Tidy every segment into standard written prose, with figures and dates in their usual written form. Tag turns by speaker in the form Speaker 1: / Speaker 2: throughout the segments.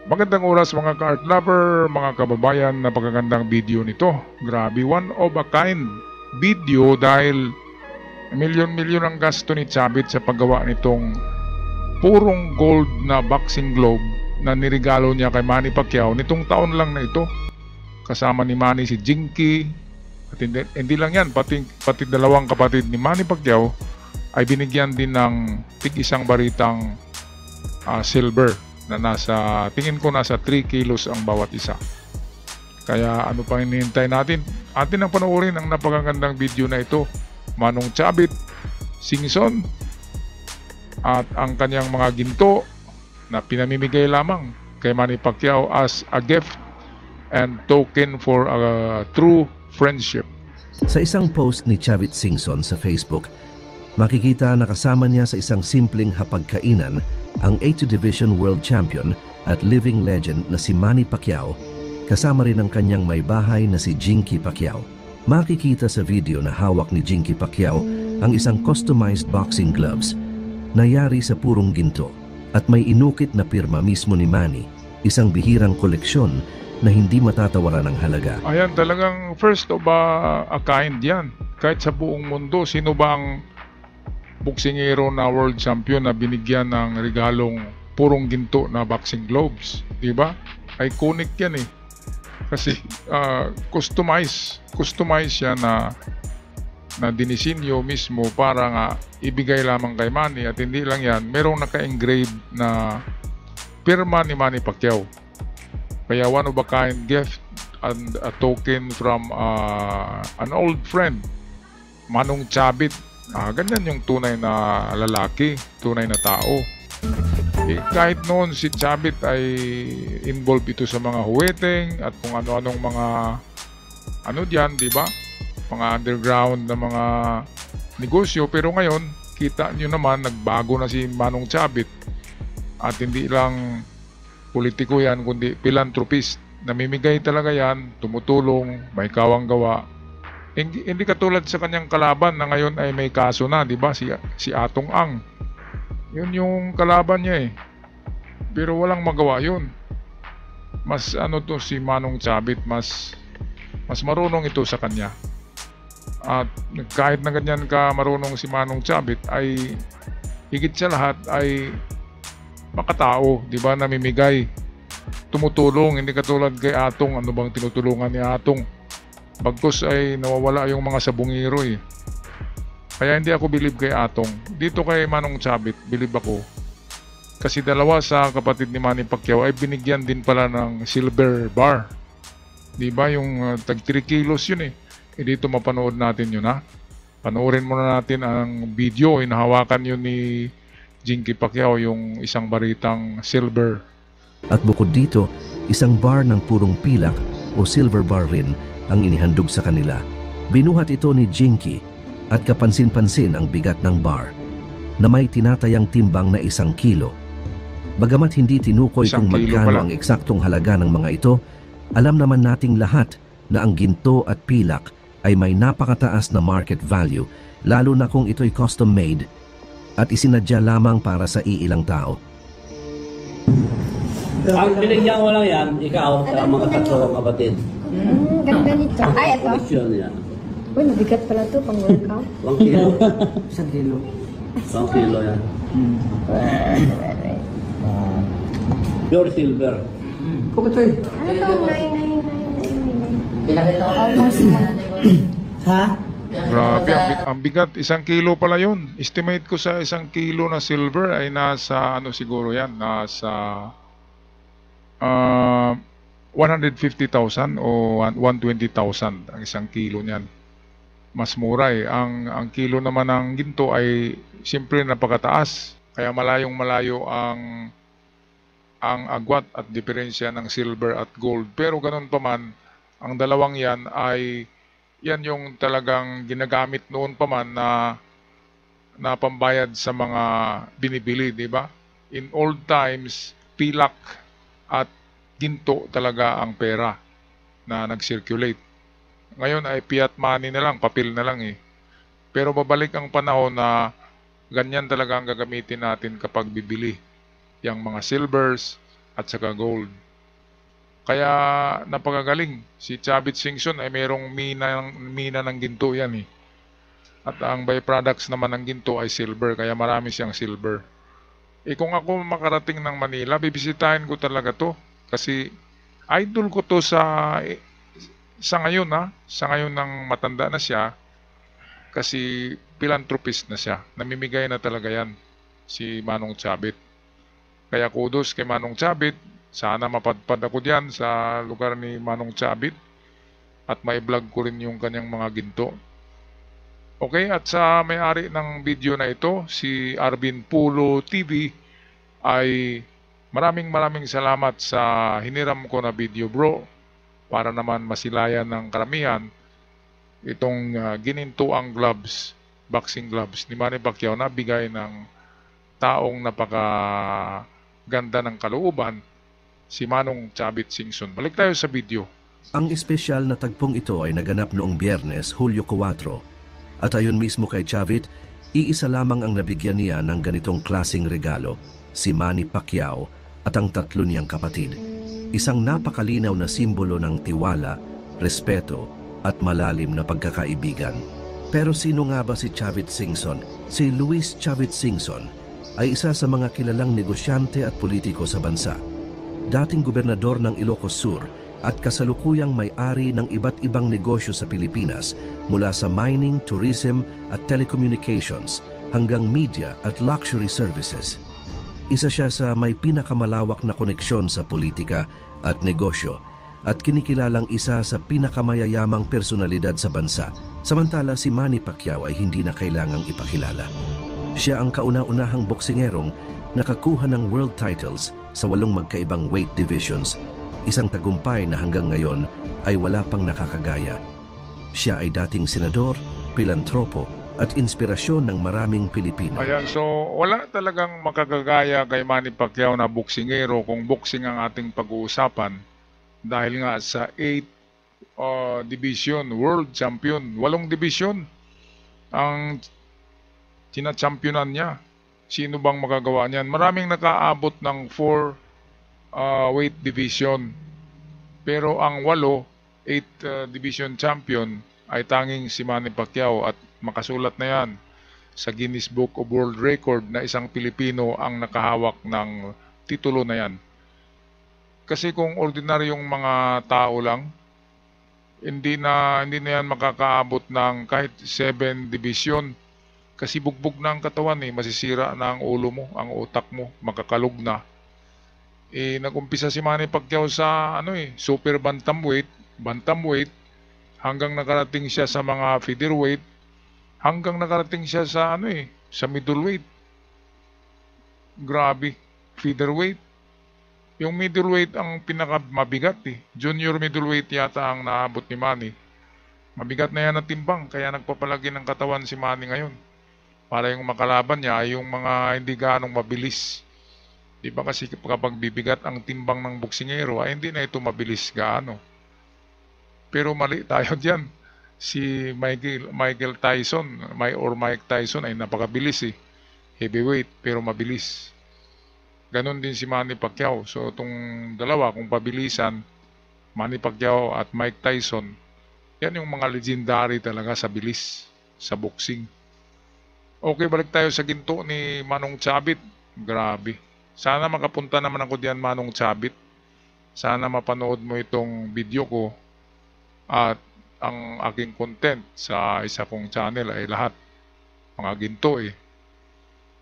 Speaker 1: Magandang oras mga ka-art lover, mga kababayan, napakagandang video nito. Grabe, one of a kind video dahil milyon-milyon ang gasto ni Chavit sa paggawa nitong purong gold na boxing glove na nirigalo niya kay Manny Pacquiao nitong taon lang na ito. Kasama ni Manny si Jinky, at hindi lang yan, pati dalawang kapatid ni Manny Pacquiao ay binigyan din ng tig-isang baritang silver na tingin ko nasa 3 kilos ang bawat isa. Kaya ano pa hinihintay natin? Atin ang panoorin ang napakagandang video na ito. Manong Chavit Singson at ang kanyang mga ginto na pinamimigay lamang kay Manny Pacquiao as a gift and token for a true friendship.
Speaker 2: Sa isang post ni Chavit Singson sa Facebook, makikita na kasama niya sa isang simpleng hapagkainan ang A2 Division World Champion at living legend na si Manny Pacquiao, kasama rin ang kanyang may bahay na si Jinky Pacquiao. Makikita sa video na hawak ni Jinky Pacquiao ang isang customized boxing gloves na yari sa purong ginto at may inukit na pirma mismo ni Manny, isang bihirang koleksyon na hindi matatawaran ng halaga.
Speaker 1: Ayan, talagang first of a kind yan. Kahit sa buong mundo, sino ba ang boksingero na world champion na binigyan ng regalong purong ginto na boxing gloves, di ba? Iconic yan eh. Kasi customize siya na dinisinyo mismo para nga ibigay lamang kay Manny, at hindi lang yan, merong naka-engrave na pirma ni Manny Pacquiao. Kaya one of a kind gift and a token from an old friend, Manong Chavit. Ganyan yung tunay na lalaki, tunay na tao. Kahit noon si Chavit ay involved ito sa mga huweteng at kung ano-anong mga diyan, di ba? Mga underground na mga negosyo, pero ngayon kita nyo naman nagbago na si Manong Chavit, at hindi lang politiko yan kundi philanthropist. Namimigay talaga yan, tumutulong, may kawang gawa. Hindi katulad sa kanyang kalaban na ngayon ay may kaso na, di ba? Si Atong Ang. Yun yung kalaban niya eh. Pero walang magawa yun. Mas si Manong Chavit, mas marunong ito sa kanya. At kahit na ganyan ka marunong si Manong Chavit, ay higit sa lahat ay makatao, di ba? Namimigay, tumutulong, hindi katulad kay Atong. Ano bang tinutulungan ni Atong? Bagkus ay nawawala yung mga sabungiro eh. Kaya hindi ako bilib kay Atong. Dito kay Manong Chavit, bilib ako. Kasi dalawa sa kapatid ni Manny Pacquiao ay binigyan din pala ng silver bar. Di ba yung tag 3 kilos yun eh. Dito mapanood natin yun ha. Panoorin muna natin ang video. Inahawakan yun ni Jinky Pacquiao yung isang baritang silver.
Speaker 2: At bukod dito, isang bar ng purong pilak o silver bar rin ang inihandog sa kanila. Binuhat ito ni Jinky at kapansin-pansin ang bigat ng bar na may tinatayang timbang na 1 kilo. Bagamat hindi tinukoy kung magkano ang eksaktong halaga ng mga ito, alam naman nating lahat na ang ginto at pilak ay may napakataas na market value, lalo na kung ito'y custom made at isinadya lamang para sa iilang tao.
Speaker 3: Ang binigyan ko lang yan, ikaw sa mga tatlong kapatid.
Speaker 4: Ganda nito. Ay, ito.
Speaker 3: Koleksyon yan.
Speaker 4: Uy, mabigat pala ito pang workout.
Speaker 3: 1 kilo.
Speaker 5: 1 kilo.
Speaker 3: 1 kilo yan. Pure silver.
Speaker 5: Kung ito eh.
Speaker 4: Ano ito?
Speaker 5: Almost. Ha?
Speaker 1: Grabe, ang bigat. 1 kilo pala yun. Estimate ko sa 1 kilo na silver ay nasa siguro yan, nasa 150,000 o 120,000 ang 1 kilo niyan. Mas mura eh. Ang kilo naman ng ginto ay siyempre napakataas. Kaya malayong malayo ang agwat at diferensya ng silver at gold. Pero ganun pa man, ang dalawang yan ay yan yung talagang ginagamit noon pa man na pambayad sa mga binibili, di ba? In old times, pilak at ginto talaga ang pera na nag-circulate. Ngayon ay fiat money na lang, papel na lang eh. Pero babalik ang panahon na ganyan talaga ang gagamitin natin kapag bibili. Yang mga silvers at saka gold. Kaya napakagaling. Si Chavit Singson ay mayroong mina ng ginto yan eh. At ang byproducts naman ng ginto ay silver, kaya marami siyang silver. Kung ako makarating ng Manila, bibisitahin ko talaga to. Kasi idol ko to sa ngayon sa ngayon ng matanda na siya. Kasi philanthropist na siya. Namimigay na talaga yan si Manong Chavit. Kaya kudos kay Manong Chavit. Sana mapadpad ako diyan sa lugar ni Manong Chavit at mai-vlog ko rin yung kanyang mga ginto. Okay, at sa may-ari ng video na ito, si Arvin Pulo TV, ay maraming salamat sa hiniram ko na video, bro, para naman masilayan ng karamihan itong ginintuang gloves, boxing gloves ni Manny Pacquiao na bigay ng taong napakaganda ng kalooban, si Manong Chavit Singson. Balik tayo sa video.
Speaker 2: Ang espesyal na tagpong ito ay naganap noong Biyernes, Hulyo 4. At ayon mismo kay Chavit, iisa lamang ang nabigyan niya ng ganitong klasing regalo, si Manny Pacquiao at ang 3 niyang kapatid. Isang napakalinaw na simbolo ng tiwala, respeto at malalim na pagkakaibigan. Pero sino nga ba si Chavit Singson? Si Luis Chavit Singson ay isa sa mga kilalang negosyante at politiko sa bansa. Dating gobernador ng Ilocos Sur at kasalukuyang may-ari ng iba't ibang negosyo sa Pilipinas mula sa mining, tourism at telecommunications hanggang media at luxury services. Isa siya sa may pinakamalawak na koneksyon sa politika at negosyo at kinikilalang isa sa pinakamayayamang personalidad sa bansa. Samantala si Manny Pacquiao ay hindi na kailangang ipakilala. Siya ang kauna-unahang boksingerong nakakuha ng world titles sa 8 magkaibang weight divisions, isang tagumpay na hanggang ngayon ay wala pang nakakagaya. Siya ay dating senador, pilantropo at inspirasyon ng maraming Pilipino.
Speaker 1: Ayan, so wala talagang makakagaya kay Manny Pacquiao na boksingero kung boxing ang ating pag-uusapan, dahil nga sa 8 division, world champion, 8 division ang tina-championan niya. Sino bang magagawa niyan? Maraming nakaabot ng 4 weight division. Pero ang 8 division champion ay tanging si Manny Pacquiao, at makasulat na yan sa Guinness Book of World Record na isang Pilipino ang nakahawak ng titulo na yan. Kasi kung ordinaryong mga tao lang, hindi na yan makakaabot ng kahit 7 division. Kasi bugbog na ang katawan masisira na ang ulo mo, ang utak mo, makakalog na. Nag-umpisa si Manny Pacquiao sa super bantamweight, hanggang nakarating siya sa mga featherweight, hanggang nakarating siya sa sa middleweight. Grabe, featherweight. Yung middleweight ang pinakamabigat Junior middleweight yata ang naabot ni Manny. Mabigat na yan na timbang, kaya nagpapalagi ng katawan si Manny ngayon. Para yung makalaban niya ay yung mga hindi ganong mabilis. Di ba kasi kapag bibigat ang timbang ng boksingero, ay hindi na ito mabilis gaano. Pero mali tayo diyan. Si Mike Tyson ay napakabilis Heavyweight pero mabilis. Ganon din si Manny Pacquiao. So itong dalawa, kung pabilisan, Manny Pacquiao at Mike Tyson, yan yung mga legendary talaga sa bilis, sa boxing. Okay, balik tayo sa ginto ni Manong Chavit. Grabe. Sana makapunta naman ako diyan, Manong Chavit. Sana mapanood mo itong video ko. At ang aking content sa isa kong channel ay lahat mga ginto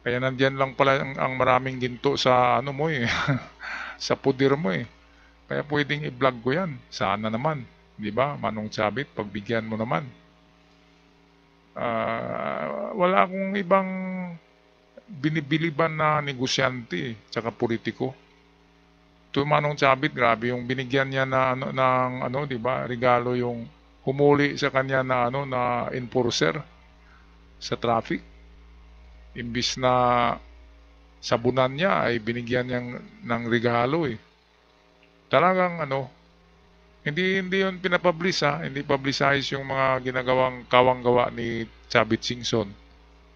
Speaker 1: Kaya nandiyan lang pala ang maraming ginto sa mo sa puder mo Kaya pwedeng i-vlog ko yan. Sana naman. Di ba, Manong Chavit, pagbigyan mo naman. Wala akong ibang binibiliban na negosyante tsaka politiko. Ito Manong Chavit, grabe yung binigyan niya na di ba, regalo yung humuli sa kanya na na enforcer sa traffic. Imbis na sabunan niya ay binigyan niya ng regalo Talagang hindi yun pinapublish hindi publicize yung mga ginagawang kawang-gawa ni Chavit Singson.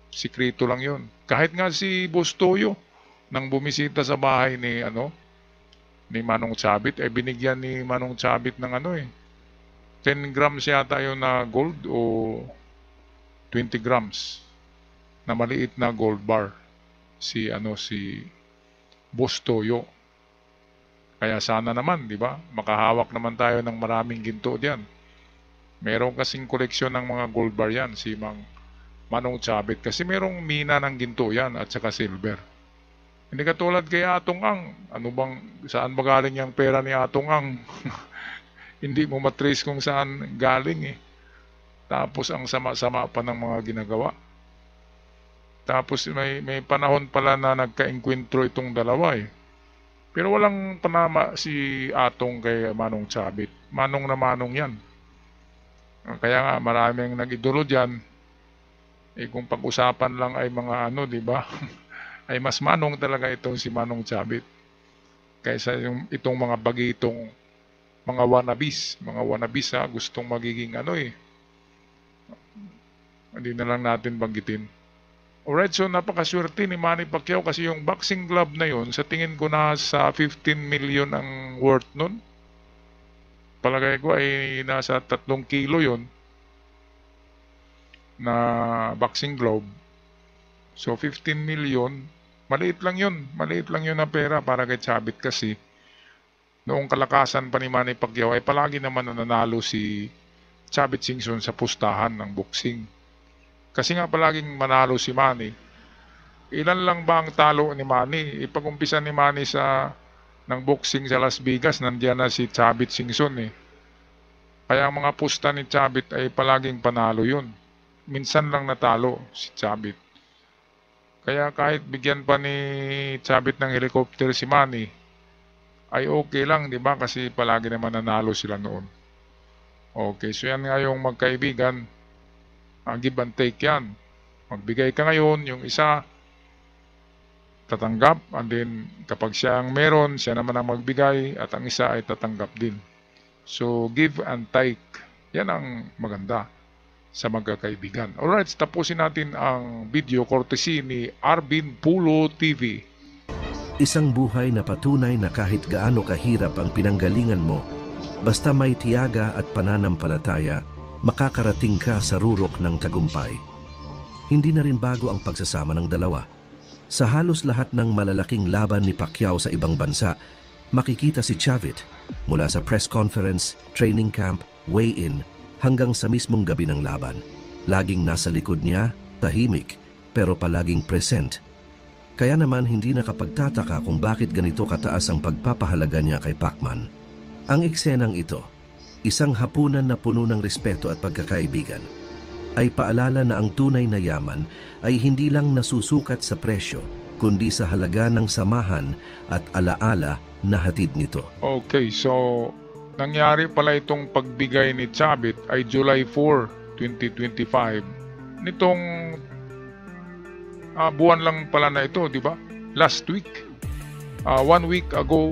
Speaker 1: Sikreto lang yun. Kahit nga si Boss Toyo nang bumisita sa bahay ni Manong Chabit, binigyan ni Manong Chabit ng 10 grams yata yun na gold o 20 grams na maliit na gold bar si Boss Toyo. Kaya sana naman, di ba? Makahawak naman tayo ng maraming ginto diyan. Meron kasing koleksyon ng mga gold bar yan si Manong Chabit kasi merong mina ng ginto yan at saka silver. Hindi katulad kay Atong Ang. Saan ba galing yung pera ni Atong Ang? Hindi mo matrace kung saan galing Tapos ang sama-sama pa ng mga ginagawa. Tapos may panahon pala na nagka-enkwentro itong dalawa Pero walang panama si Atong kay Manong Chabit. Manong na manong yan. Kaya nga maraming nag-idolo dyan. Kung pag-usapan lang ay mga di ba? Ay mas manong talaga itong si Manong Chabit. Kaysa itong mga bagitong mga wannabes. Mga wannabes gustong magiging Hindi na lang natin banggitin. Alright, so napakaswerte ni Manny Pacquiao kasi yung boxing glove na yun, sa tingin ko na sa 15 million ang worth nun. Palagay ko ay nasa 3 kilo yun na boxing glove. So 15 million, maliit lang yun. Maliit lang yun na pera para kay Chabit kasi noong kalakasan pa ni Manny Pacquiao ay palagi naman nanalo si Chabit Singson sa pustahan ng boxing. Kasi nga palaging manalo si Manny. Ilan lang ba ang talo ni Manny? Ipag-umpisa ni Manny ng boxing sa Las Vegas, nandiyan na si Chabit Singson Kaya ang mga pusta ni Chabit ay palaging panalo yun. Minsan lang natalo si Chabit. Kaya kahit bigyan pa ni Chabit ng helicopter si Manny, ay okay lang, di ba? Kasi palagi naman nanalo sila noon. Okay, so yan nga yung magkaibigan. Give and take yan. Magbigay ka ngayon, yung isa tatanggap, and then kapag siya ang meron, siya naman ang magbigay, at ang isa ay tatanggap din. So, give and take. Yan ang maganda sa magkakaibigan. Alright, tapusin natin ang video courtesy ni Arvin Pulo TV.
Speaker 2: Isang buhay na patunay na kahit gaano kahirap ang pinanggalingan mo, basta may tiyaga at pananampalataya, makakarating ka sa rurok ng tagumpay. Hindi na rin bago ang pagsasama ng dalawa. Sa halos lahat ng malalaking laban ni Pacquiao sa ibang bansa, makikita si Chavit mula sa press conference, training camp, weigh-in, hanggang sa mismong gabi ng laban. Laging nasa likod niya, tahimik, pero palaging present. Kaya naman hindi nakapagtataka kung bakit ganito kataas ang pagpapahalaga niya kay Pacman. Ang eksenang ito, isang hapunan na puno ng respeto at pagkakaibigan, ay paalala na ang tunay na yaman ay hindi lang nasusukat sa presyo, kundi sa halaga ng samahan at alaala na hatid nito.
Speaker 1: Okay, so nangyari pala itong pagbigay ni Chabit ay July 4, 2025. Nitong buwan lang pala na ito, di ba? Last week. 1 week ago,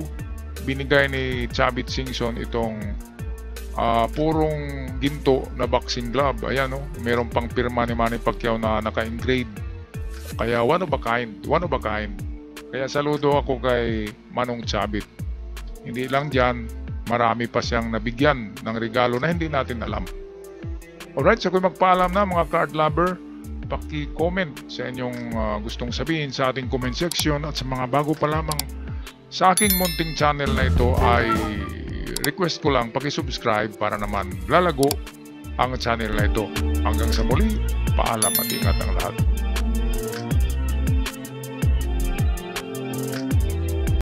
Speaker 1: binigay ni Chabit Singson itong purong ginto na boxing glove. Ayan, meron pang pirma ni Manny Pacquiao na naka-engrave. Kaya one of a kind. Kaya saludo ako kay Manong Chabit. Hindi lang dyan, marami pa siyang nabigyan ng regalo na hindi natin alam. Alright, so kung magpaalam na mga card lover, paki-comment sa inyong gustong sabihin sa ating comment section, at sa mga bago pa lamang sa aking munting channel na ito ay request ko lang paki-subscribe para naman lalago ang channel na ito. Hanggang sa muli, paalam at ingat ang lahat.